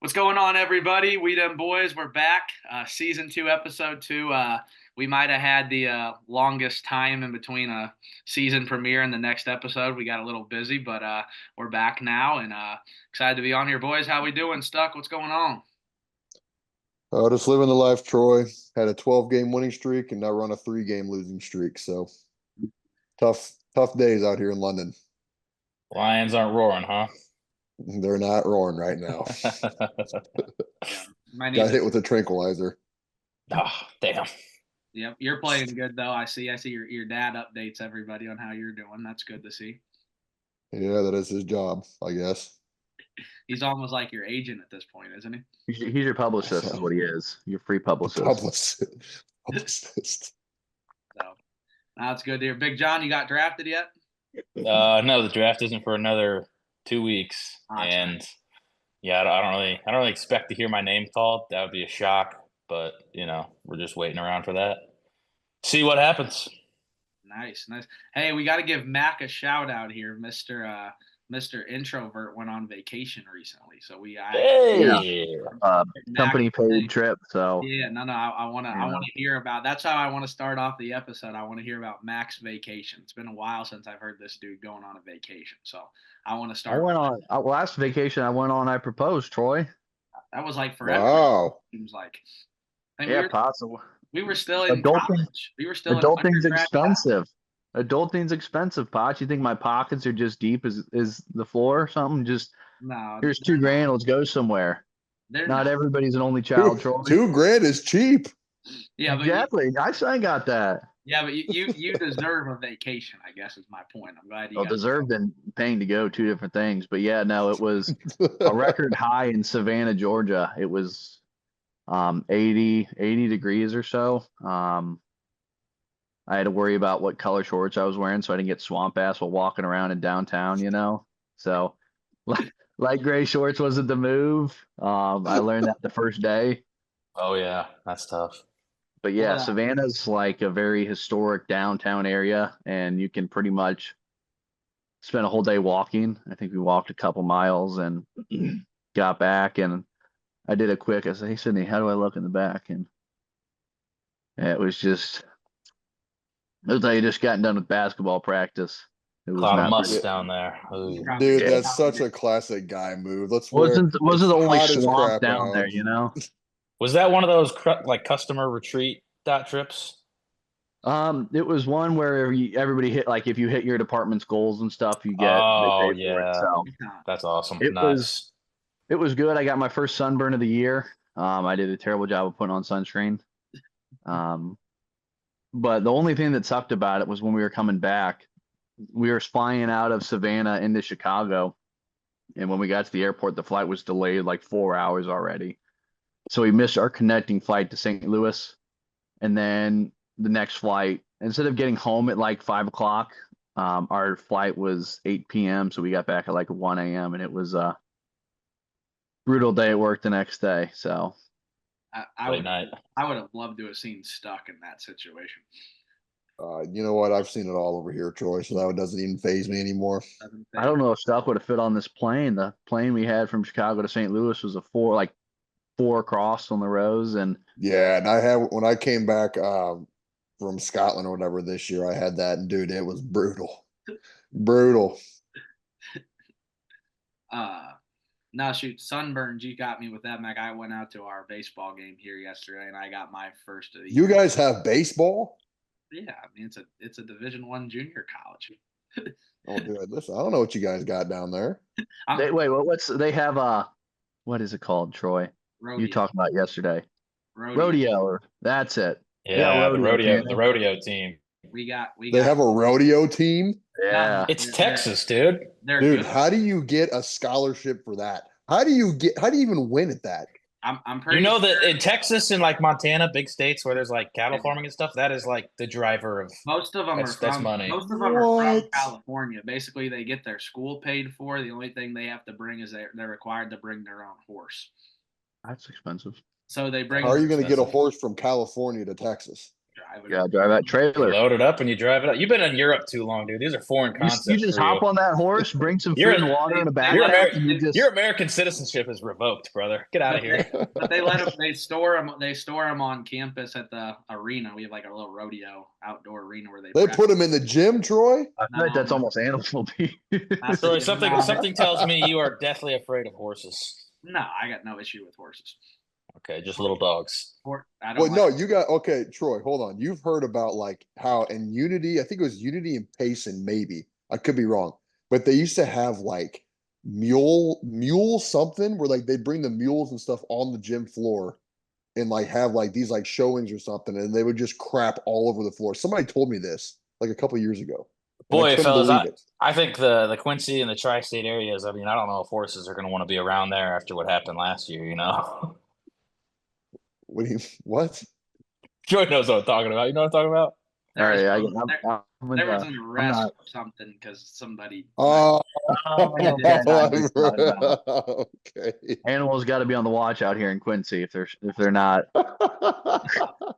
What's going on, everybody? We Dem Boys, we're back. Season 2, Episode 2. We might have had the longest time in between a season premiere and the next episode. We got a little busy, but we're back now and excited to be on here, boys. How we doing? Stuck? What's going on? Just living the life, Troy. Had a 12-game winning streak and now run a 3-game losing streak. So tough days out here in London. Lions aren't roaring, huh? They're not roaring right now. Yeah, Got hit with a tranquilizer. Oh, damn. Yep, you're playing good though. I see your dad updates everybody on how you're doing. That's good to see. Yeah, that is his job, I guess. He's almost like your agent at this point, isn't he? He's your publicist, is what he is. Your free publicist. Publicist. So that's good to hear. Big John, you got drafted yet? No, the draft isn't for another 2 weeks, and Nice. yeah, I don't really expect to hear my name called. That would be a shock, but we're just waiting around for that. See what happens. Nice. Hey, we got to give Mac a shout out here. Mr. Introvert went on vacation recently, so Hey, Company paid trip. So yeah, no, I want to hear about. That's how I want to start off the episode. I want to hear about Mac's vacation. It's been a while since I've heard this dude going on a vacation, so I want to start. I went on last vacation. I went on. I proposed, Troy. That was like forever. Wow. Seems like. Possible. We were still in college. We were still adulting's expensive. Adulting's expensive, Potch. You think my pockets are just deep as the floor or something? Just no. Here's $2,000. Let's go somewhere. Not everybody's an only child, Troy. $2,000 is cheap. Yeah, but exactly. I got that. Yeah, but you deserve a vacation, I guess is my point. I'm glad you deserved and paying to go, two different things. But yeah, no, it was a record high in Savannah, Georgia. It was 80 degrees or so. I had to worry about what color shorts I was wearing so I didn't get swamp ass while walking around in downtown, So light gray shorts wasn't the move. I learned that the first day. Oh yeah, that's tough. But yeah, Savannah's like a very historic downtown area, and you can pretty much spend a whole day walking. I think we walked a couple miles and got back, and I did a quick. I said, "Hey, Sydney, how do I look in the back?" And it was just, it looked like you just gotten done with basketball practice. It was a lot of must down there. Ooh. Dude, that's such a classic guy move. Wasn't the only swamp down there, Was that one of those like customer retreat trips? It was one where everybody hit, like if you hit your department's goals and stuff, you get. Oh yeah, so that's awesome. It was good. I got my first sunburn of the year. I did a terrible job of putting on sunscreen. But the only thing that sucked about it was when we were coming back, we were flying out of Savannah into Chicago, and when we got to the airport, the flight was delayed like 4 hours already. So we missed our connecting flight to St. Louis. And then the next flight, instead of getting home at like 5 o'clock, our flight was 8 p.m. So we got back at like 1 a.m. and it was a brutal day at work the next day. So I would have loved to have seen Stuck in that situation. You know what? I've seen it all over here, Troy, so that doesn't even faze me anymore. I don't know if Stuck would have fit on this plane. The plane we had from Chicago to St. Louis was a four across on the rows, and yeah, and when I came back from Scotland or whatever this year, I had that, and dude, it was brutal. Now shoot, sunburns, you got me with that, Mac. I went out to our baseball game here yesterday, and I got my first of the year. You guys have baseball? Yeah, I mean it's a Division I junior college. Oh, dude, listen, I don't know what you guys got down there. They have what is it called, Troy? Rodeo. You talked about yesterday. Rodeo. That's it. Yeah, the rodeo team. They have a rodeo team? Yeah. It's Texas, dude. Dude, good. How do you get a scholarship for that? How do you even win at that? I'm pretty sure that in Texas and like Montana, big states where there's like cattle farming and stuff, that is like the driver of most of them are money. Most of them are from California. Basically, they get their school paid for. The only thing they have to bring is they're required to bring their own horse. That's expensive. So they bring. How are you going to get a horse from California to Texas? Yeah, drive that You trailer. load it up and you drive it up. You've been in Europe too long, dude. These are foreign You concepts just for you. hop on that horse, bring some You're food and water in a Your backpack, and you American, just your American citizenship is revoked, brother. Get out of here. But they let them. They store them. They store them on campus at the arena. We have like a little rodeo outdoor arena where they. They practice. put him in the gym, Troy. I feel like that's almost animal abuse. Sorry, something tells me you are deathly afraid of horses. No, I got no issue with horses. Okay, just little dogs. I don't. Well, no, like- you got okay, Troy. Hold on. You've heard about like how in Unity, I think it was Unity and Payson, maybe I could be wrong, but they used to have like mule something where like they bring the mules and stuff on the gym floor and like have like these like showings or something, and they would just crap all over the floor. Somebody told me this like a couple years ago. And I Boy, couldn't fellas, believe it. I think the Quincy and the tri-state areas. I mean, I don't know if horses are going to want to be around there after what happened last year. You know, What do you what? Joy knows what I'm talking about. You know what I'm talking about? All right, there was an I'm arrest not- or something because somebody. Oh, Oh, yeah, I know what you're talking about. okay. Animals got to be on the watch out here in Quincy if they're not.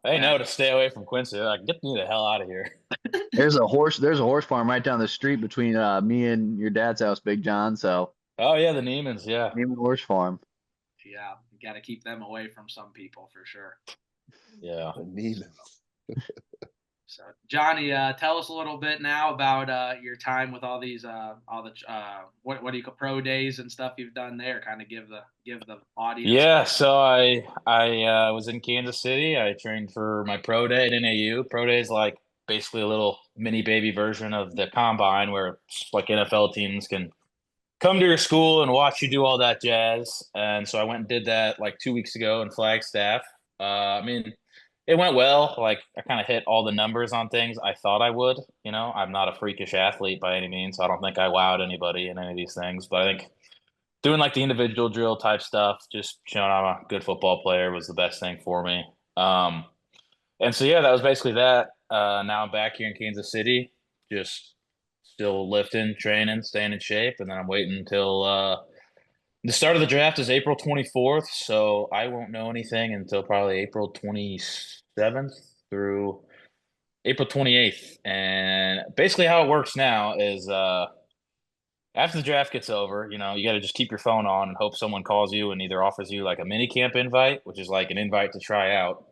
They know to stay away from Quincy. They're like, get me the hell out of here. There's a horse farm right down the street between me and your dad's house, Big John. So Oh yeah, the Neiman's. Yeah. Neiman Horse Farm. Yeah, you got to keep them away from some people for sure. Yeah. Neiman. So, Johnny, tell us a little bit now about your time with all these, what do you call pro days and stuff you've done there. Kind of give the audience. Yeah, so I was in Kansas City. I trained for my pro day at NAU. Pro day is like basically a little mini baby version of the combine where like NFL teams can come to your school and watch you do all that jazz. And so I went and did that like 2 weeks ago in Flagstaff. I mean, it went well. Like I kind of hit all the numbers on things I thought I would. You know, I'm not a freakish athlete by any means. So I don't think I wowed anybody in any of these things. But I think doing like the individual drill type stuff, just showing I'm a good football player was the best thing for me. And so yeah, that was basically that. Now I'm back here in Kansas City, just still lifting, training, staying in shape, and then I'm waiting until the start of the draft is April 24th, so I won't know anything until probably April 27th through April 28th. And basically how it works now is after the draft gets over, you know, you got to just keep your phone on and hope someone calls you and either offers you like a mini camp invite, which is like an invite to try out,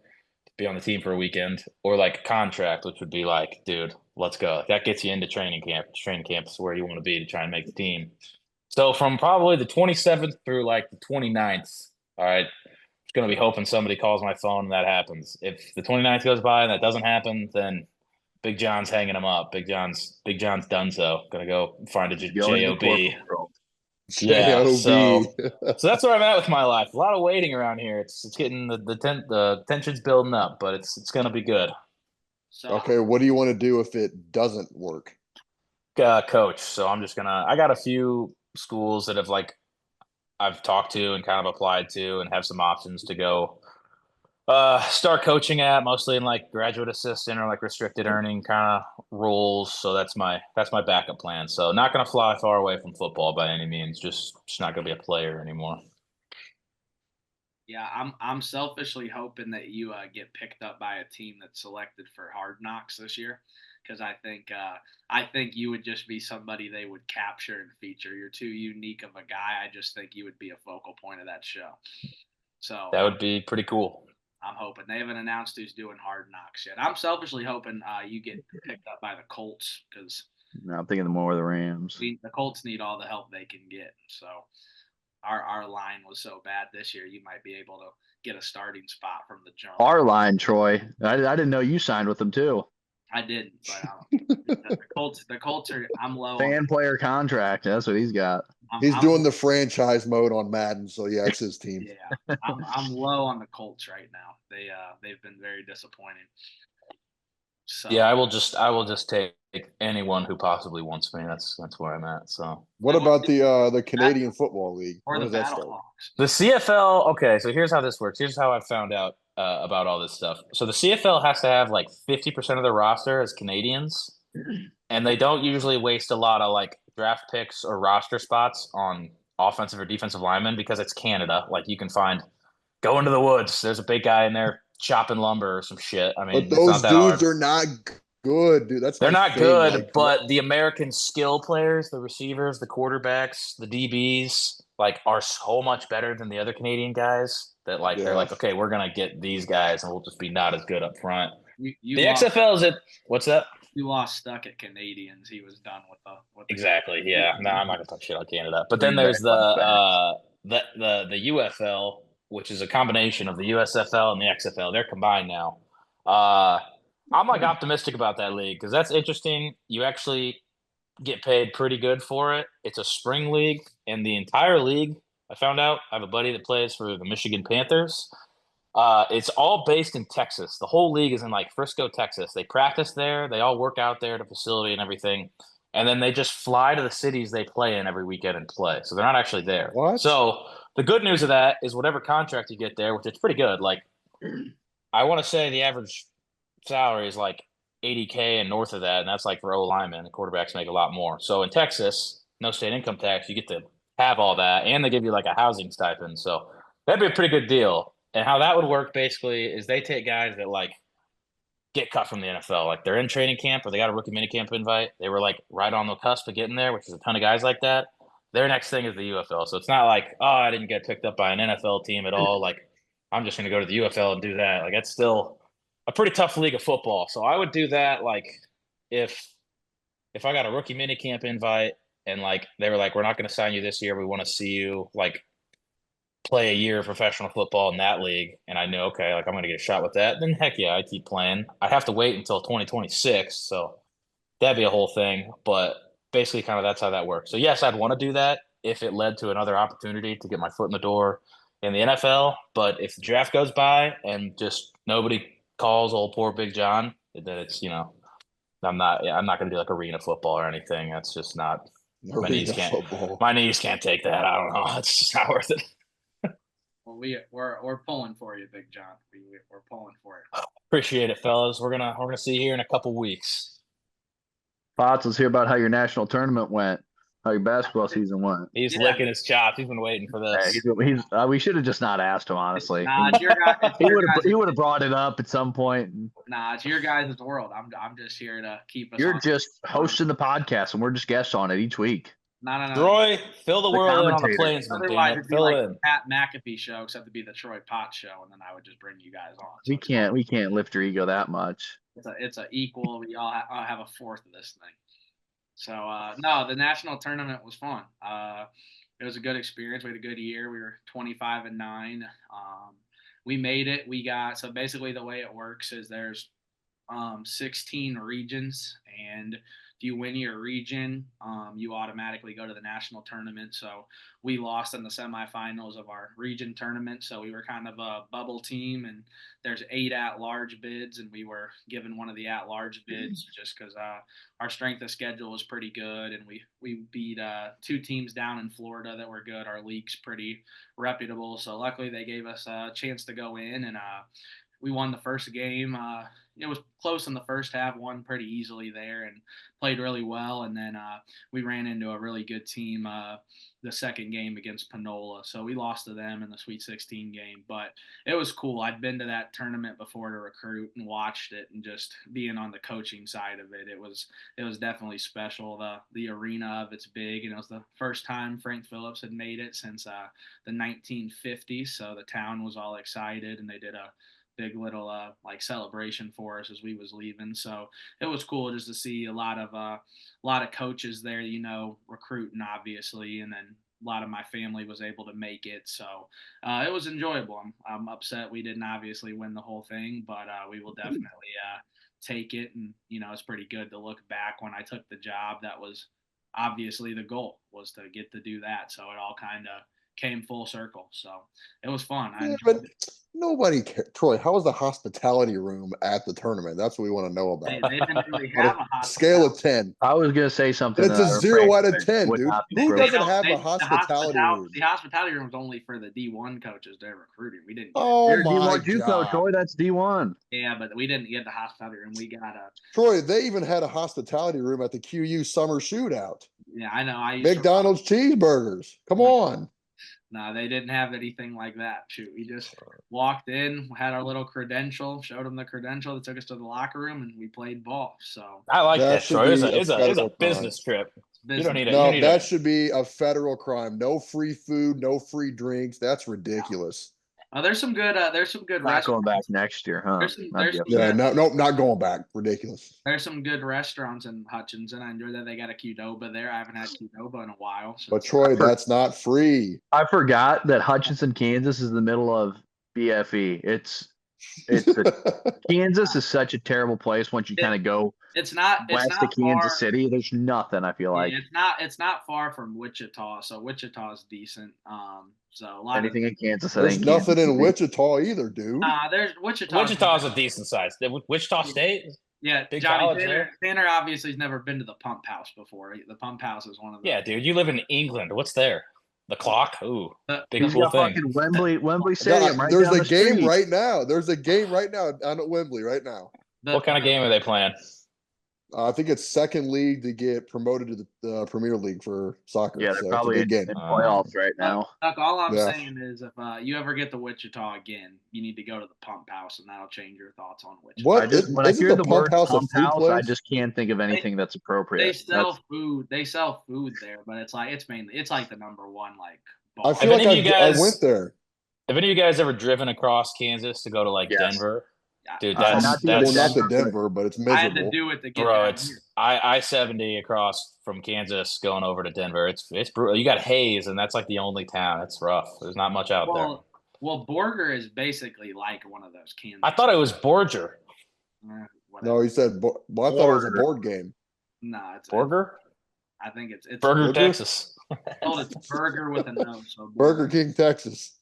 to be on the team for a weekend, or like a contract, which would be like, dude, let's go. That gets you into training camp. Training camp is where you want to be to try and make the team. So from probably the 27th through like the 29th, all right, just going to be hoping somebody calls my phone and that happens. If the 29th goes by and that doesn't happen, then Big John's hanging him up. Big John's done so. Gonna go find a Go into job. corporate world. Yeah, J.O.B.. so that's where I'm at with my life. A lot of waiting around here. It's getting the tension's building up, but it's gonna be good. So, Okay, what do you want to do if it doesn't work? Coach. So I'm just gonna. I got a few schools that have like I've talked to and kind of applied to, and have some options to go start coaching at, mostly in like graduate assistant or like restricted earning kind of roles. So that's my backup plan. So not going to fly far away from football by any means. Just not going to be a player anymore. yeah, I'm selfishly hoping that you get picked up by a team that's selected for Hard Knocks this year, because I think you would just be somebody they would capture and feature. You're too unique of a guy. I just think you would be a focal point of that show. So That would be pretty cool. I'm hoping. They haven't announced who's doing Hard Knocks yet. I'm selfishly hoping you get picked up by the Colts, because No, I'm thinking more of the Rams. the Colts need all the help they can get. So our line was so bad this year, you might be able to get a starting spot from the jump. Our line, Troy. I didn't know you signed with them too. I didn't, but the Colts are. I'm low. Fan player contract. That's what he's got. He's doing the franchise mode on Madden, so yeah, it's his team. Yeah, I'm low on the Colts right now. They've been very disappointing. So Yeah, I will just take anyone who possibly wants me. That's where I'm at. So What about the Canadian Football League? or When the does that start? Battlehawks. the CFL. Okay, so here's how this works. Here's how I found out about all this stuff. So the CFL has to have like 50% of their roster as Canadians, and they don't usually waste a lot of like draft picks or roster spots on offensive or defensive linemen because it's Canada. Like you can go into the woods. There's a big guy in there chopping lumber or some shit. I mean, But it's those not that hard. dudes are not good, dude. That's They're my not thing. good, Like, but the American skill players, the receivers, the quarterbacks, the DBs, like are so much better than the other Canadian guys that like they're yeah. like, okay, we're gonna get these guys and we'll just be not as good up front. You The lost, XFL is it? What's that? you lost stuck at Canadians. He was done with the Exactly. Yeah. No, I'm not gonna talk shit on Canada. But then Bringing there's back fun the UFL, which is a combination of the USFL and the XFL. They're combined now. I'm like optimistic about that league because that's interesting. You actually get paid pretty good for it. It's a spring league, and the entire league, I found out, I have a buddy that plays for the Michigan Panthers. It's all based in Texas. The whole league is in like Frisco, Texas. They practice there. They all work out there at a facility and everything. And then they just fly to the cities they play in every weekend and play. So they're not actually there. What? So the good news of that is whatever contract you get there, which is pretty good. Like I want to say the average salary is like 80K and north of that, and that's like for O linemen. The quarterbacks make a lot more. So in Texas, no state income tax, you get to have all that, and they give you like a housing stipend. So that'd be a pretty good deal. And how that would work basically is they take guys that like get cut from the NFL, like they're in training camp or they got a rookie minicamp invite. They were like right on the cusp of getting there, which is a ton of guys like that. Their next thing is the UFL. So it's not like, oh, I didn't get picked up by an NFL team at all. Like I'm just going to go to the UFL and do that. Like that's still a pretty tough league of football. So I would do that like if I got a rookie minicamp invite and like they were like, we're not going to sign you this year. We want to see you like play a year of professional football in that league. And I know, okay, like I'm going to get a shot with that. Then heck yeah, I keep playing. I'd have to wait until 2026. So that'd be a whole thing. But basically kind of that's how that works. So yes, I'd want to do that if it led to another opportunity to get my foot in the door in the NFL. But if the draft goes by and just nobody calls old poor Big John, then it's, I'm not going to do like arena football or anything. That's just not my knees can't football. my knees can't take that. I don't know. It's just not worth it. Well, we're pulling for you, Big John. We're pulling for you. Appreciate it, fellas. We're gonna see you here in a couple weeks. Potts, let's hear about how your national tournament went, how your basketball season went. He's licking his chops. He's been waiting for this. He's we should have just not asked him, honestly. Nah, it's your guy. He would have brought it up at some point. Nah, it's your guys' world. I'm just here to keep us. You're just hosting the podcast, and we're just guests on it each week. No. Troy, fill the world in on the commentator. Plainsman. Otherwise, it'd be Fill like in. the Pat McAfee show, except to be the Troy Potts show, and then I would just bring you guys on. So We can't lift your ego that much. it's a equal. We all have a fourth of this thing. So no, the national tournament was fun. It was a good experience. We had a good year. We were 25-9. We made it. We got so basically the way it works is there's 16 regions, and if you win your region, you automatically go to the national tournament. So we lost in the semifinals of our region tournament. So we were kind of a bubble team, and there's 8 at-large bids, and we were given one of the at-large bids just because our strength of schedule was pretty good, and we beat 2 teams down in Florida that were good. Our league's pretty reputable, so luckily they gave us a chance to go in, and we won the first game. It was close in the first half, won pretty easily there, and played really well. And then we ran into a really good team the second game against Panola. So we lost to them in the Sweet 16 game. But it was cool. I'd been to that tournament before to recruit and watched it, and just being on the coaching side of it, it was definitely special. The arena of it's big, and it was the first time Frank Phillips had made it since the 1950s. So the town was all excited, and they did a big little like celebration for us as we was leaving. So it was cool just to see a lot of coaches there, recruiting obviously, and then a lot of my family was able to make it. So it was enjoyable. I'm upset we didn't obviously win the whole thing, but we will definitely take it. And it's pretty good to look back when I took the job. That was obviously the goal, was to get to do that. So it all kind of came full circle. So it was fun. Yeah, but nobody cared. Troy, how was the hospitality room at the tournament? That's what we want to know about. They didn't really have a scale of 10. I was gonna say something. It's a 0 out of 10, dude. Who They doesn't have a hospitality room? The hospitality room was only for the D1 coaches they're recruiting. We didn't. Oh You're my D1 JUCO, Troy. That's D1. Yeah, but we didn't get the hospitality room. We got Troy, they even had a hospitality room at the QU summer shootout. Yeah, I know. McDonald's cheeseburgers. Come on. No, they didn't have anything like that. Shoot, we just walked in, had our little credential, showed them the credential that took us to the locker room, and we played ball. So I like That that, should Troy. It was be a, a it's a, it's a federal crime. business trip. You business. don't need a. No, You need that a. should be a federal crime. No free food, no free drinks. That's ridiculous. There's some good Not restaurants. going back next year, huh? There's some, That'd there's be some, Yeah, good, no, not going back. Ridiculous. there's some good restaurants in Hutchinson. I enjoy that they got a Qdoba there. I haven't had Qdoba in a while. But Troy, that's not free. I forgot that Hutchinson, Kansas, is in the middle of BFE. Kansas is such a terrible place once you kind of go it's not west of Kansas far. City. There's nothing. I feel like It's not far from Wichita, so Wichita's decent. So a lot anything of in Kansas. I There's think nothing Kansas in City. Wichita either, dude. there's Wichita. Wichita's a decent size. Wichita State. Yeah, Big Johnny college Tanner obviously has never been to the Pump House before. The Pump House is one of the Yeah, dude. You live in England. What's there? The clock. Ooh, big He's cool got thing. fucking Wembley Stadium right There's down a the game street. right now. There's a game right now down at Wembley right now. What kind of game are they playing? I think it's second league to get promoted to the Premier League for soccer. Yeah, so they're it's a probably big in game. playoffs right now. Look, all I'm Yeah. saying is if you ever get to Wichita again, you need to go to the Pump House, and that'll change your thoughts on Wichita. What? When I Isn't hear the the Pump word House a Pump food House, I place? just can't think of anything that's appropriate. They sell food. They sell food there, but it's like the number one like. I bar. feel like any of you I guys- went there. Have any of you guys ever driven across Kansas to go to like Yes. Denver? Dude, not that's to go to Well, not to Denver, Denver, but it's I had to miserable. do it to get bro. down It's here. I-70 across from Kansas going over to Denver. It's brutal. You got Hayes, and that's like the only town. It's rough. There's not much out there. Well, Borger is basically like one of those Kansas. I thought it was Borger. Whatever. No, he said. Well, I thought it was a board game. No, it's Burger? I think it's Burger, Burger? Texas. It's Burger with a no. So Burger King, Texas.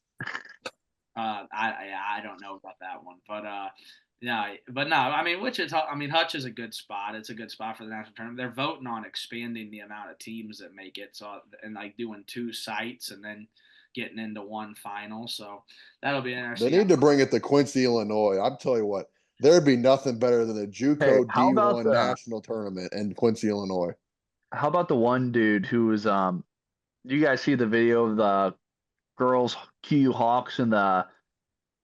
I don't know about that one, but yeah, but no, I mean Wichita. I mean Hutch is a good spot. It's a good spot for the national tournament. They're voting on expanding the amount of teams that make it, so and like doing 2 sites and then getting into one final. So that'll be interesting. They need to bring it to Quincy, Illinois. I'm telling you what, there'd be nothing better than a JUCO how about D1 the- national tournament in Quincy, Illinois. How about the one dude who was do you guys see the video of the girls QU Hawks and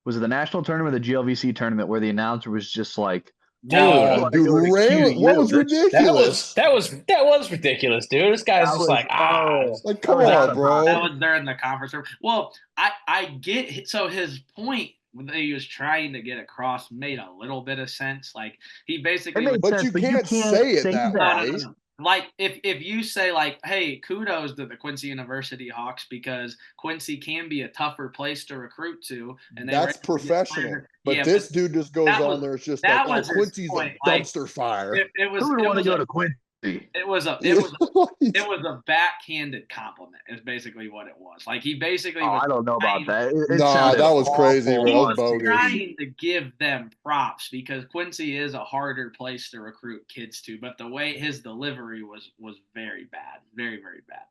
was it the national tournament or the GLVC tournament where the announcer was just like, Dude, Raylan, what was ridiculous? That was ridiculous, dude. This guy's just like, like, come that on, was- bro. That was during the conference room. Well, I get so his point that he was trying to get across made a little bit of sense. Like he basically, It made But sense, you can't say it that way. no. Like if you say like, hey, kudos to the Quincy University Hawks because Quincy can be a tougher place to recruit to, and That's professional. But this dude just goes that on was- there. It's just that like, was his Quincy's point. a Like, dumpster fire. it was. Who would it want to was go a- to Quincy? It was a backhanded compliment. Is basically what it was. Like he basically Oh, was I don't know about that. It Nah, sounded that was crazy, awful. bro. he That was was bogus. trying to give them props because Quincy is a harder place to recruit kids to, but the way his delivery was very bad, very very bad.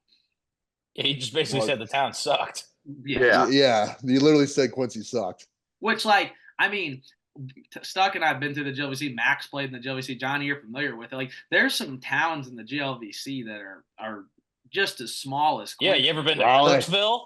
he just basically Well- said the town sucked. Yeah. Yeah, you literally said Quincy sucked. Which like I mean. Stuck and I've been to the GLVC. Max played in the GLVC. Johnny, you're familiar with it. Like, there's some towns in the GLVC that are just as small as. Yeah, Quincy. you ever been to Raleigh. Kirksville?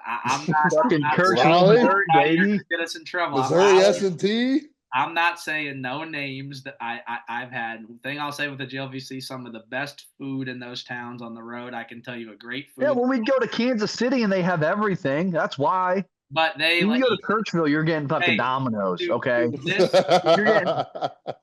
I'm not Fucking I'm not Kirksville, saying- Missouri, baby. Get us in trouble. Missouri S&T. I'm not saying no names that I've had. The thing I'll say with the GLVC, some of the best food in those towns on the road. I can tell you a great food. Yeah, when we go to Kansas City and they have everything, that's why. but they When like you go to Kirksville, you're getting fucking Hey, Domino's, dude, okay? this-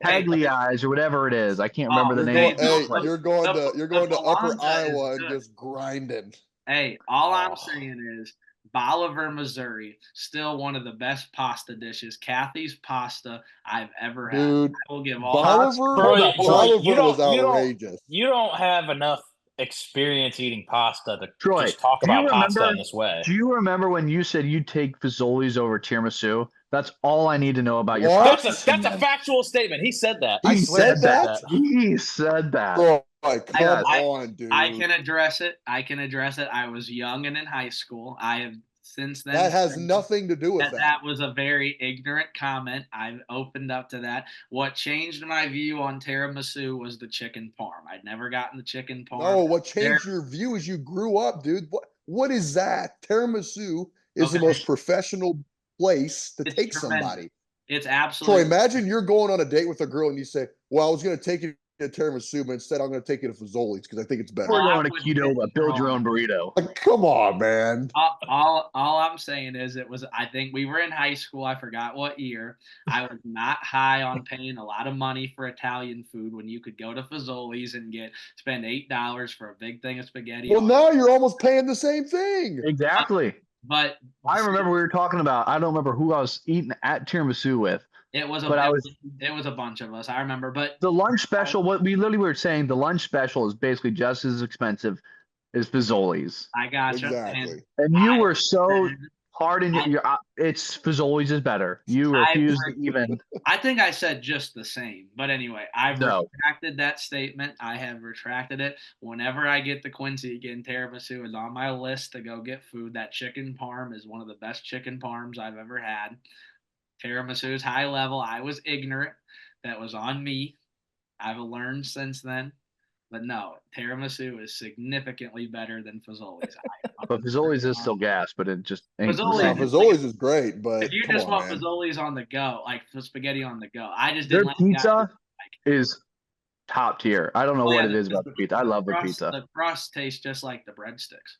Tagli eyes or whatever it is. I can't Oh, remember the You're name. going, hey, Like, you're going the- to you're going the to Upper Volanta is Iowa and good. just grinding. Hey, all I'm Oh. saying is Bolivar, Missouri, still one of the best pasta dishes. Kathy's pasta I've ever had. Dude, I will give all Bolivar, Troy, you Bolivar don't- was you don't- outrageous. You don't have enough experience eating pasta to Troy, just talk do you about pasta remember- in this way. Do you remember when you said you'd take Fazoli's over tiramisu? That's all I need to know about your What? pasta. That's a factual statement. He said that. He I swear said that? He said that. Bro, like, come I- on, dude. I can address it. I was young and in high school. I have since then. That has nothing to do with that. That was a very ignorant comment. I've opened up to that. What changed my view on tiramisu was the chicken parm. I'd never gotten the chicken parm. No, what changed your view is you grew up, dude. What is that? Tiramisu is the Okay. most professional place to It's take tremendous. somebody. It's Troy, absolutely. imagine you're going on a date with a girl and you say, "Well, I was going to take you to tiramisu, but instead I'm going to take you to Fazoli's because I think it's better." We're I going to wouldn't keto, hit but build your girl. own burrito. Like, come on, man. All I'm saying is I think we were in high school. I forgot what year. I was not high on paying a lot of money for Italian food when you could go to Fazoli's and spend $8 for a big thing of spaghetti. Well, now you're almost paying the same thing. Exactly. But I remember we were talking about, I don't remember who I was eating at tiramisu with. it was a bunch of us. I remember, but The lunch special, what we literally were saying, the lunch special is basically just as expensive as Fazoli's. I gotcha. Exactly. And you I were so said- hard in your, it's Fazoli's is better. You refused to even. I think I said just the same. But anyway, I've No. retracted that statement. I have retracted it. Whenever I get to Quincy again, tiramisu is on my list to go get food. That chicken parm is one of the best chicken parms I've ever had. Tiramisu is high level. I was ignorant. That was on me. I've learned since then. But no, tiramisu is significantly better than Fazoli's. But Fazoli's is still gas, but it just ain't the Fazoli's same. Now, Fazoli's is great, but if you come just on, want man. Fazoli's on the go, like spaghetti on the go, I just Their didn't like pizza is top tier. I don't know what it is because about the pizza. I love the pizza. The crust tastes just like the breadsticks.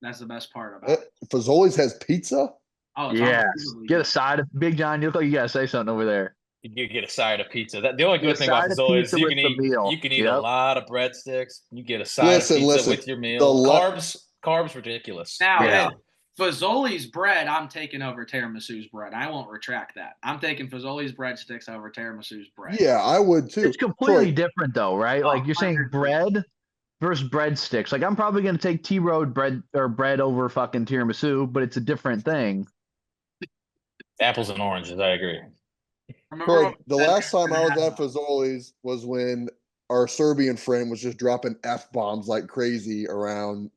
That's the best part about it. Fazoli's has pizza? Oh, it's Yes. unbelievably Get a good. side of Big John. You look like you gotta say something over there. You get a side of pizza. The only Get a good thing about side of Fazoli's is pizza you with can the eat meal. you can eat a Yep. lot of breadsticks. You get a side of pizza with your meal. Carbs ridiculous. Now, Yeah. hey, Fazoli's bread, I'm taking over tiramisu's bread. I won't retract that. I'm taking Fazoli's breadsticks over tiramisu's bread. Yeah, I would too. It's completely Troy, different though, right? Oh, Like you're saying 100%. bread versus breadsticks. Like I'm probably gonna take T Road bread or bread over fucking tiramisu, but it's a different thing. Apples and oranges, I agree. Remember Troy, when the we said last time I was had- at Fazoli's was when our Serbian friend was just dropping F-bombs like crazy around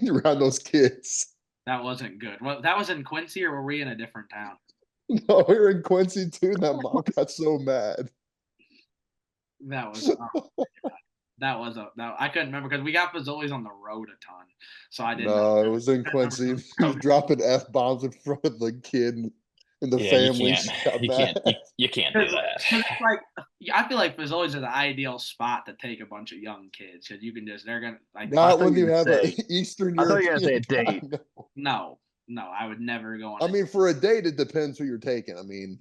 around those kids. that wasn't good. Well, that was in Quincy, or were we in a different town? No, we were in Quincy too, and that mom got so mad. That was I couldn't remember because we got Fazoli's on the road a ton, so I didn't. No, it was in Quincy. He was dropping F-bombs in front of the kid and the family. You can't do that. It's like I feel like Fazoli's is the ideal spot to take a bunch of young kids because you can they're gonna like. Not when you gonna have say- an Eastern I thought you European. were gonna say a date. No, I would never go on. I mean, for a date, it depends who you're taking. I mean,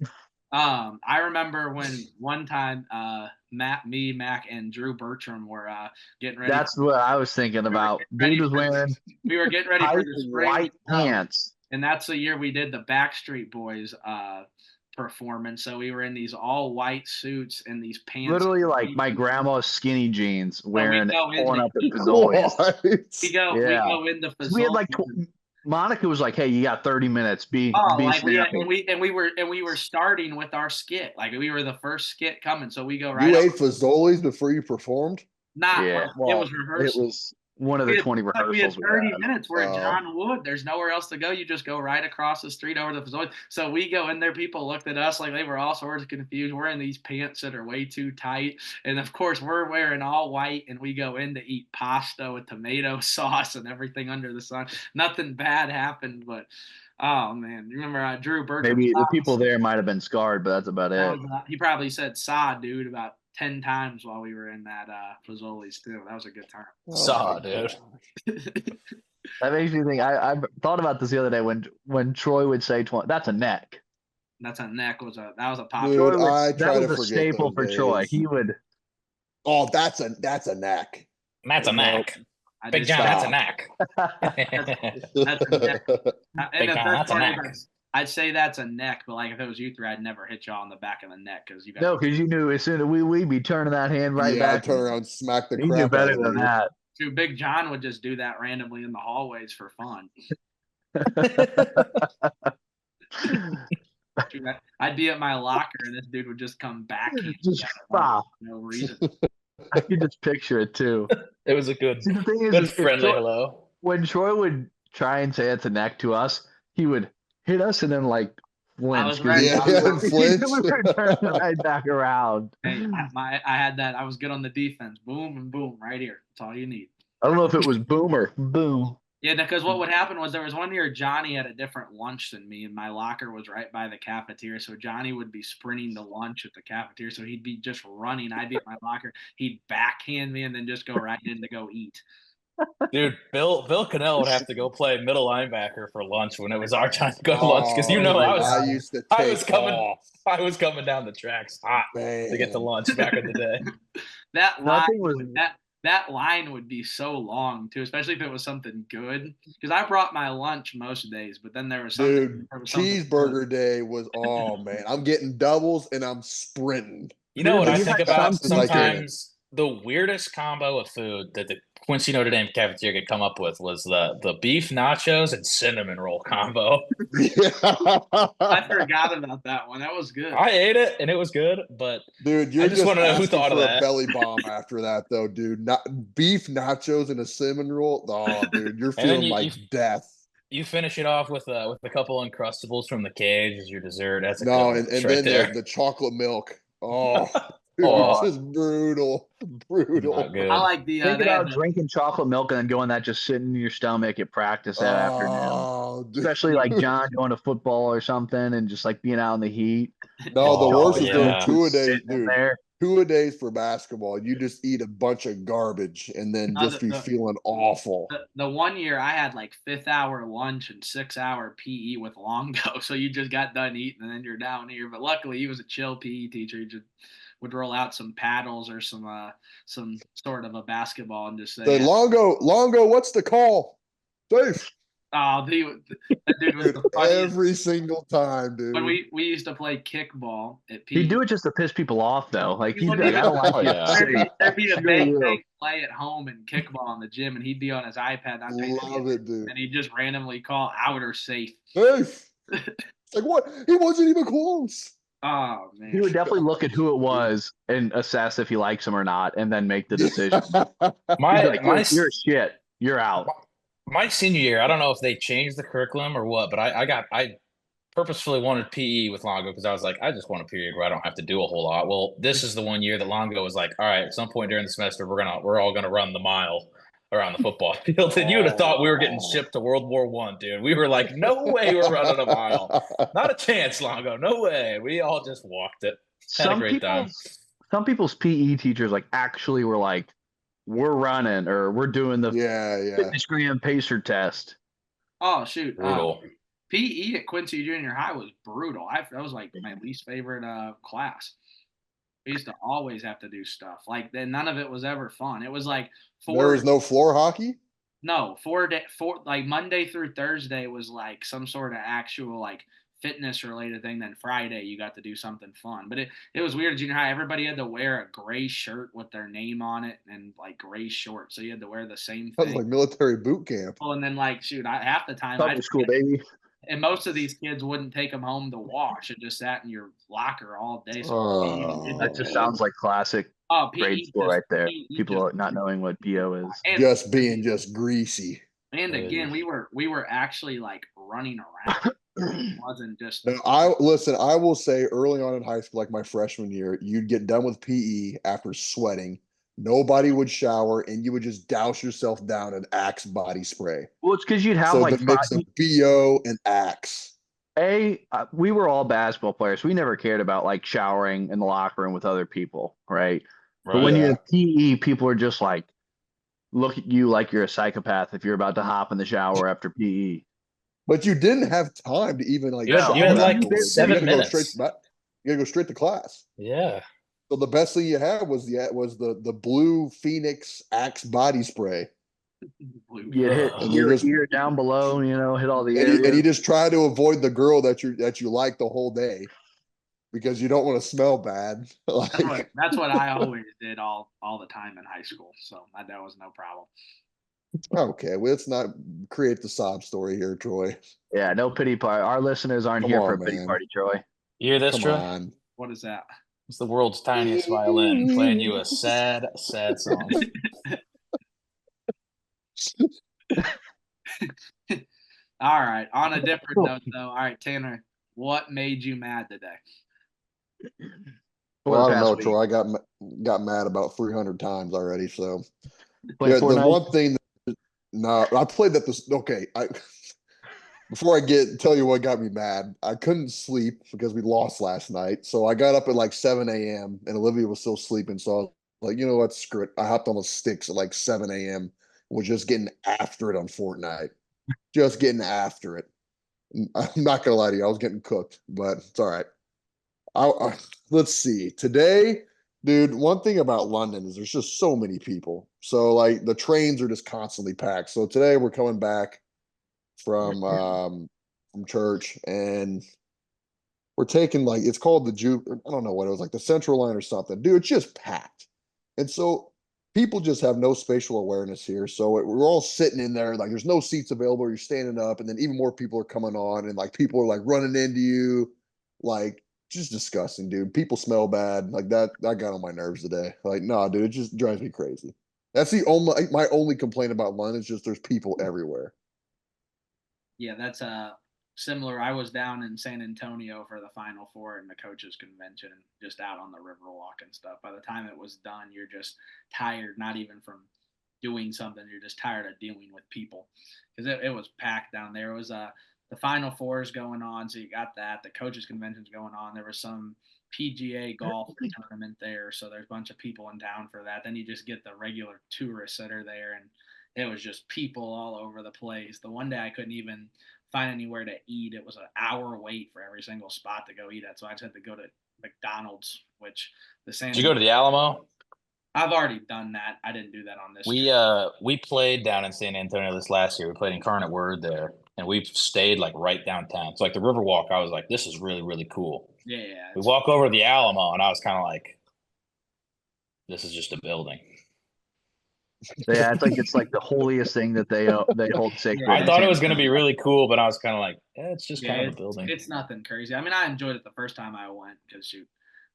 I remember when one time, Mac, and Drew Bertram were getting ready. That's what I was thinking about. Dude was wearing We were getting ready for tight the spring, white pants. and that's the year we did the Backstreet Boys performance. So we were in these all white suits and these pants. Literally like my grandma's skinny jeans wearing go pulling into- up at Fazoli's. what? We go Yeah. into Fazoli's. We had like Monica was like, "Hey, you got 30 minutes. Be like snappy." we were starting with our skit. Like we were the first skit coming, so we go right. You up. ate Fazoli's before you performed? Not Yeah, it well, was rehearsal. It was one of the 20 We had rehearsals. 30 had. minutes. We're at Oh. John Wood. There's nowhere else to go. You just go right across the street over to Fazoli's. So we go in there. People looked at us like they were all sorts of confused. We're in these pants that are way too tight. And of course, we're wearing all white. And we go in to eat pasta with tomato sauce and everything under the sun. Nothing bad happened. But, oh, man. You remember Drew Bertram? Maybe the people there might have been scarred, but that's about it. He probably said "saw, dude" about 10 times while we were in that Fazoli's too. That was a good time. Saw, dude. That makes me think. I thought about this the other day when Troy would say 20. That's a neck. That's a neck that was a Dude, popular. I That try was to a forget staple those for Troy. days. He would. Oh, that's a neck. That's a knack. I Big did John, say- that's a knack. That's a neck. And Big the John, first that's a part neck. is I'd say that's a neck, but like if it was you three, I'd never hit y'all on the back of the neck because you guys. No, because you knew as soon as we'd be turning that hand right Yeah, back. turn around, and smack the He crap knew out better of than you. that. Dude, Big John would just do that randomly in the hallways for fun. Dude, I'd be at my locker and this dude would just come back. Just stop. No reason. I could just picture it too. It was a good, See, the thing is, good if friendly Troy- hello. when Troy would try and say it's a neck to us, he would hit us and then like flinch. was 'cause ready. he- Yeah, Yeah, and flinch. we were turning right back around. Hey, I had that. I was good on the defense. Boom and boom right here. That's all you need. I don't know if it was boom or boom. Yeah, because what would happen was there was one year Johnny had a different lunch than me, and my locker was right by the cafeteria. So Johnny would be sprinting to lunch at the cafeteria. So he'd be just running. I'd be at my locker. He'd backhand me and then just go right in to go eat. Dude, Bill Cannell would have to go play middle linebacker for lunch when it was our time to go to lunch because Oh, I I used to I was take coming off. I was coming down the tracks hot to get to Man. lunch back in the day. That Nothing was line that line would be so long too, especially if it was something good. Because I brought my lunch most days, but then there was Dude, something cheeseburger day was, oh man, I'm getting doubles and I'm sprinting. You know what Dude, I you think had about some teacher- sometimes? The weirdest combo of food that the Quincy Notre Dame cafeteria could come up with was the beef nachos and cinnamon roll combo. Yeah. I forgot about that one. That was good. I ate it and it was good, but Dude, you're I just wanna know who asking thought of for that. a belly bomb after that, though, dude. Not beef nachos and a cinnamon roll. Oh, dude, you're And then feeling like death. you finish it off with a couple Uncrustables from the cage as your dessert. That's a No, good and lunch then right there. the chocolate milk. Oh, dude, Oh. just brutal. Not good. I like the think they had about drinking chocolate milk and then going that just sitting in your stomach at practice that afternoon. Oh, dude. Especially like John going to football or something and just like being out in the heat. No, the Oh, worst is doing yeah. two-a-days, Sitting in dude. there. 2-a-days for basketball. You just eat a bunch of garbage and then just be feeling awful. the 1 year I had like 5th hour lunch and 6-hour PE with Longo, so you just got done eating and then you're down here. But luckily he was a chill PE teacher. He just would roll out some paddles or some sort of a basketball and just say, Say, Longo, what's the call? Safe. "Oh, that dude was Dude, the funniest." every single time, dude. When we used to play kickball at PE, He'd do it just to piss people off, though. Like He he'd be wouldn't like, "I don't like Oh, you." yeah. there'd be a Screw bang you. bang play at home and kickball in the gym, and he'd be on his iPad, not paying Love it, dude. and he'd just randomly call out or safe. Safe. It's like, what? He wasn't even close. Oh man, He would definitely look at who it was and assess if he likes him or not, and then make the decision. He'd be like, you're shit. You're out. My senior year, I don't know if they changed the curriculum or what, but I purposefully wanted PE with Longo because I was like, I just want a period where I don't have to do a whole lot. Well, this is the 1 year that Longo was like, all right, at some point during the semester, we're all gonna run the mile around the football field. And you would have thought we were getting shipped to World War I, dude. We were like, no way we're running a mile. Not a chance, Longo. No way. We all just walked it. Had a great time. Some people's PE teachers like actually were like, we're running or we're doing the Yeah. fitness gram pacer test. oh shoot, Brutal. PE at Quincy Junior High was brutal. That was like my least favorite class. We used to always have to do stuff like that. None of it was ever fun. It was like There was no floor hockey? No, 4 like Monday through Thursday was like some sort of actual like fitness related thing. Then Friday you got to do something fun. But it was weird at junior high. Everybody had to wear a gray shirt with their name on it and like gray shorts. So you had to wear the same That was thing. like military boot camp. Well, and then like shoot, half the time Public school, baby. and most of these kids wouldn't take them home to wash. It just sat in your locker all day. So Oh. That just sounds like classic grade school right there. People not knowing what PO is. Just being just greasy. And again, we were actually like running around. It wasn't just. No, I will say early on in high school, like my freshman year, you'd get done with PE after sweating. Nobody would shower, and you would just douse yourself down in Axe body spray. Well, it's because you'd have So like the mix of BO and Axe. We were all basketball players. We never cared about like showering in the locker room with other people, right? But when you're in PE, people are just like, look at you like you're a psychopath if you're about to hop in the shower after PE. But you didn't have time to even like. You had like afterwards. 7 you minutes. You gotta go straight to class. Yeah. So the best thing you had was the blue Phoenix Axe body spray. You hit And your you're just- ear down below, hit all the And areas. you just try to avoid the girl that you like the whole day because you don't want to smell bad. Like, That's what I always did all the time in high school. So that was no problem. okay, well, let's not create the sob story here, Troy. Yeah, no pity party. Our listeners aren't Come here on, for a pity man. party, Troy. You hear this, Come Troy? on. What is that? It's the world's tiniest violin playing you a sad, sad song. All right. On a different note, though. All right, Tanner, what made you mad today? Well, I don't know, Troy. I got mad about 300 times already. So Play the Fortnite? one thing No, I played that this. Okay, before I tell you what got me mad, I couldn't sleep because we lost last night. So I got up at like 7 a.m. and Olivia was still sleeping. So I was like, you know what, screw it. I hopped on the sticks at like 7 a.m. and was just getting after it on Fortnite. Just getting after it. I'm not gonna lie to you, I was getting cooked, but it's all right. Let's see. Today, dude, one thing about London is there's just so many people. So like the trains are just constantly packed. So today we're coming back from church and we're taking like it's called the I don't know what it was, like the Central Line or something. Dude, it's just packed. And so people just have no spatial awareness here. So we're all sitting in there, like there's no seats available. You're standing up, and then even more people are coming on, and like people are like running into you, like just disgusting, dude. People smell bad. Like that got on my nerves today. Like, nah, dude, it just drives me crazy. That's the only my only complaint about London is just there's people everywhere. Yeah, that's similar. I was down in San Antonio for the Final Four and the coaches convention, just out on the Riverwalk and stuff. By the time it was done, you're just tired, not even from doing something. You're just tired of dealing with people because it was packed down there. It was the Final Fours going on, so you got that. The coaches convention's going on. There was some PGA golf tournament there, so there's a bunch of people in town for that. Then you just get the regular tourists that are there, and it was just people all over the place. The one day I couldn't even find anywhere to eat. It was an hour wait for every single spot to go eat at, so I just had to go to McDonald's, which the San. Did you go to the Alamo? I've already done that. I didn't do that on this. We played down in San Antonio this last year. We played Incarnate Word there, and we've stayed like right downtown. So like the Riverwalk, I was like, this is really really cool. Yeah. We walk over to the Alamo, and I was kind of like, this is just a building. Yeah, it's like the holiest thing that they hold sacred. I thought it was going to be really cool, but I was kind of like, it's just kind of a building. It's nothing crazy. I mean, I enjoyed it the first time I went because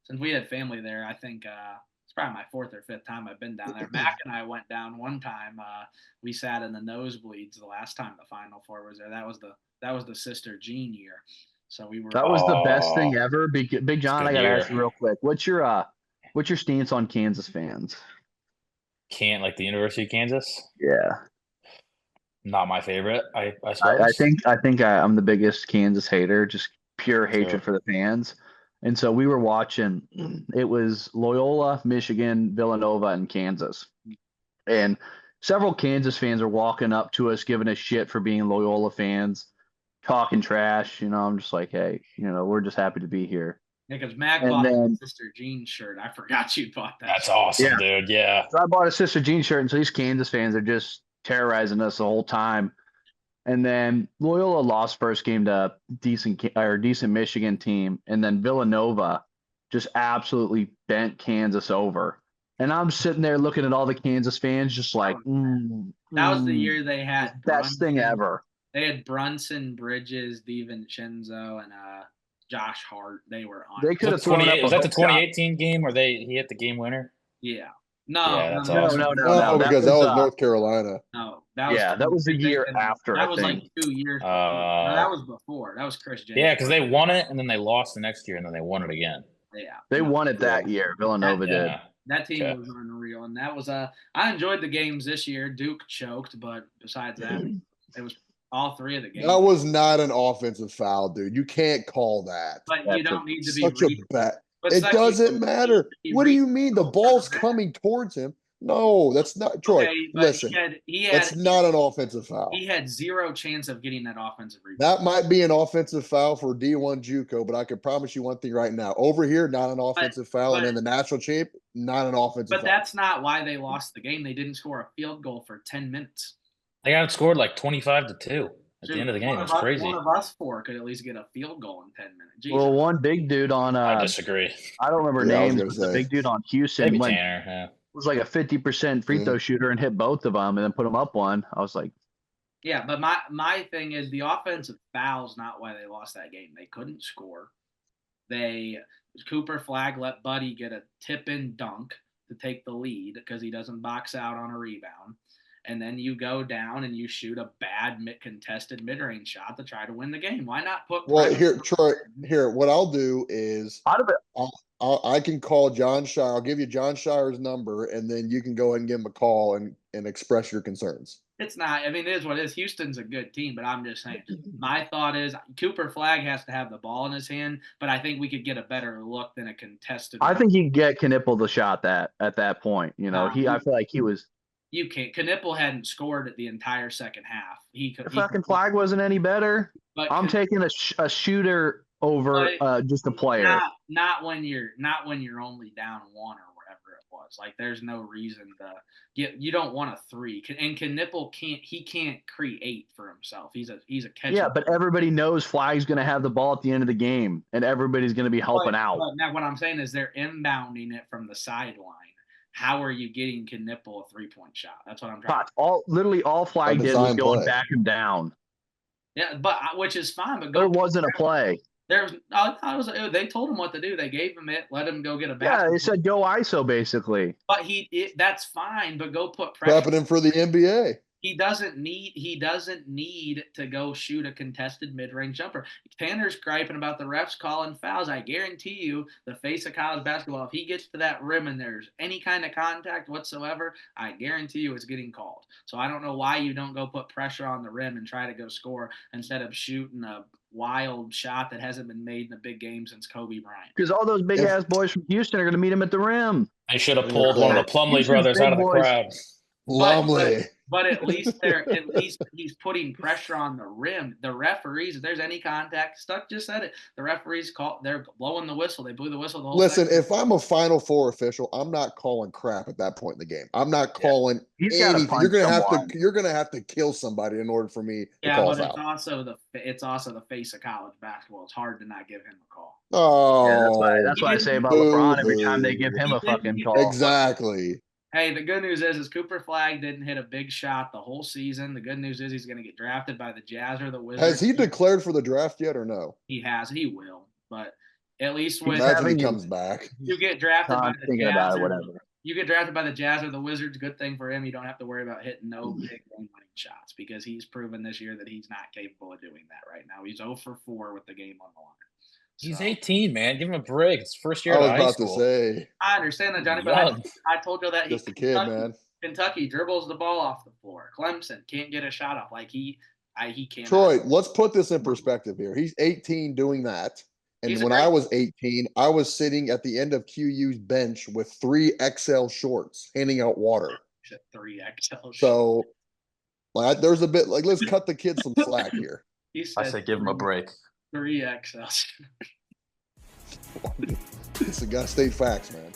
since we had family there, I think it's probably my fourth or fifth time I've been down there. Mac and I went down one time. We sat in the nosebleeds the last time the Final Four was there. That was the Sister Jean year. So we were. That was the best thing ever. Big John, I got to ask you real quick. What's your stance on Kansas fans? Can't like the University of Kansas. Yeah, not my favorite. I suppose. I think I'm the biggest Kansas hater. Just pure hatred for the fans. And so we were watching. It was Loyola, Michigan, Villanova, and Kansas. And several Kansas fans are walking up to us, giving us shit for being Loyola fans, talking trash. I'm just like, hey, we're just happy to be here. Yeah, because Mac bought a Sister Jean shirt. I forgot you bought that. That's awesome, dude. Yeah. So I bought a Sister Jean shirt, and so these Kansas fans are just terrorizing us the whole time. And then Loyola lost first game to decent Michigan team, and then Villanova just absolutely bent Kansas over. And I'm sitting there looking at all the Kansas fans, just like, that was the year they had best thing ever. They had Brunson, Bridges, DiVincenzo, and Josh Hart. They were on. They could have thrown up. Was that the 2018 game where he hit the game winner? Yeah. No, awesome. No, because that was North Carolina. No, that was the year after. That was like 2 years. No, that was before. That was Chris James. Yeah, because they won it and then they lost the next year and then they won it again. Yeah, they won it that year. Villanova did. That team was unreal, and that was I enjoyed the games this year. Duke choked, but besides that, it was all three of the games. That was not an offensive foul, dude. You can't call that. But you don't need to be such a bad. It doesn't matter. What do you mean? The ball's coming towards him. No, that's not Troy. Okay, listen, that's not an offensive foul. He had zero chance of getting that offensive rebound. That might be an offensive foul for D1 JUCO, but I can promise you one thing right now. Over here, not an offensive foul, and in the national champ, not an offensive foul. But that's not why they lost the game. They didn't score a field goal for 10 minutes. They got scored like 25-2 at the end of the game. It's crazy. One of us four could at least get a field goal in 10 minutes. Jeez. Well, one big dude on I disagree. I don't remember names, but the big dude on Houston Maybe Tanner, was like a 50% free throw shooter and hit both of them and then put them up one. I was like, yeah, but my thing is the offensive foul's not why they lost that game. They couldn't score. Cooper Flag let Buddy get a tip-in dunk to take the lead because he doesn't box out on a rebound. And then you go down and you shoot a bad contested mid-range shot to try to win the game. Why not put? Well, here, Troy. Here, what I'll do is I can call John Shire. I'll give you John Shire's number, and then you can go ahead and give him a call and express your concerns. It's not. I mean, it is what it is. Houston's a good team, but I'm just saying. My thought is Cooper Flag has to have the ball in his hand, but I think we could get a better look than a contested. I think he can get Knipple the shot at that point. You know, I feel like he was. You can't. Knipple hadn't scored at the entire second half. He could. The fucking Flag wasn't any better. But I'm taking a shooter over just a player. Not when you're only down one or whatever it was. Like there's no reason to get. You don't want a three. And Knipple can't create for himself. He's a catcher. Yeah, but everybody knows Flag's going to have the ball at the end of the game, and everybody's going to be helping out. But now what I'm saying is they're inbounding it from the sideline. How are you getting Knipple a 3-point shot? That's what I'm trying. Literally all Flag did was go and back him down. Yeah, but which is fine. But there wasn't a play. They told him what to do. They gave him it. Let him go get a basket. Yeah, they said go ISO basically. But that's fine. But go put pressure. Prepping him for the NBA. He doesn't need to go shoot a contested mid-range jumper. Tanner's griping about the refs calling fouls. I guarantee you, the face of college basketball, if he gets to that rim and there's any kind of contact whatsoever, I guarantee you it's getting called. So I don't know why you don't go put pressure on the rim and try to go score instead of shooting a wild shot that hasn't been made in a big game since Kobe Bryant. Because all those big-ass boys from Houston are going to meet him at the rim. They should have pulled one of the Plumlee brothers out of the crowd. But at least he's putting pressure on the rim. The referees, if there's any contact, Stuck just said it. The referees they're blowing the whistle. They blew the whistle the whole Listen, second. if I'm a Final Four official, I'm not calling crap at that point in the game. I'm not calling anything. You're gonna have to kill somebody in order for me to call foul. It's also the face of college basketball. It's hard to not give him a call. Oh, yeah, that's why I say about LeBron every time they give him a fucking call. Exactly. Hey, the good news is Cooper Flag didn't hit a big shot the whole season. The good news is he's going to get drafted by the Jazz or the Wizards. Has he declared for the draft yet or no? He has. He will. But at least when he comes back, you get drafted by the Jazz. Whatever. You get drafted by the Jazz or the Wizards. Good thing for him. You don't have to worry about hitting no big game-winning shots because he's proven this year that he's not capable of doing that right now. He's 0 for 4 with the game on the line. He's 18, man. Give him a break. It's first year I was of high about school. to say. I understand that, Johnny, but I told you that just a kid, man. Kentucky dribbles the ball off the floor. Clemson can't get a shot off like he can't. Troy, let's put this in perspective here. He's 18 doing that. And when I was 18, I was sitting at the end of QU's bench with 3 XL shorts handing out water. 3 XL. So there's a bit let's cut the kid some slack here. I say give him a break. 3 XL. It's the Gus State facts, man.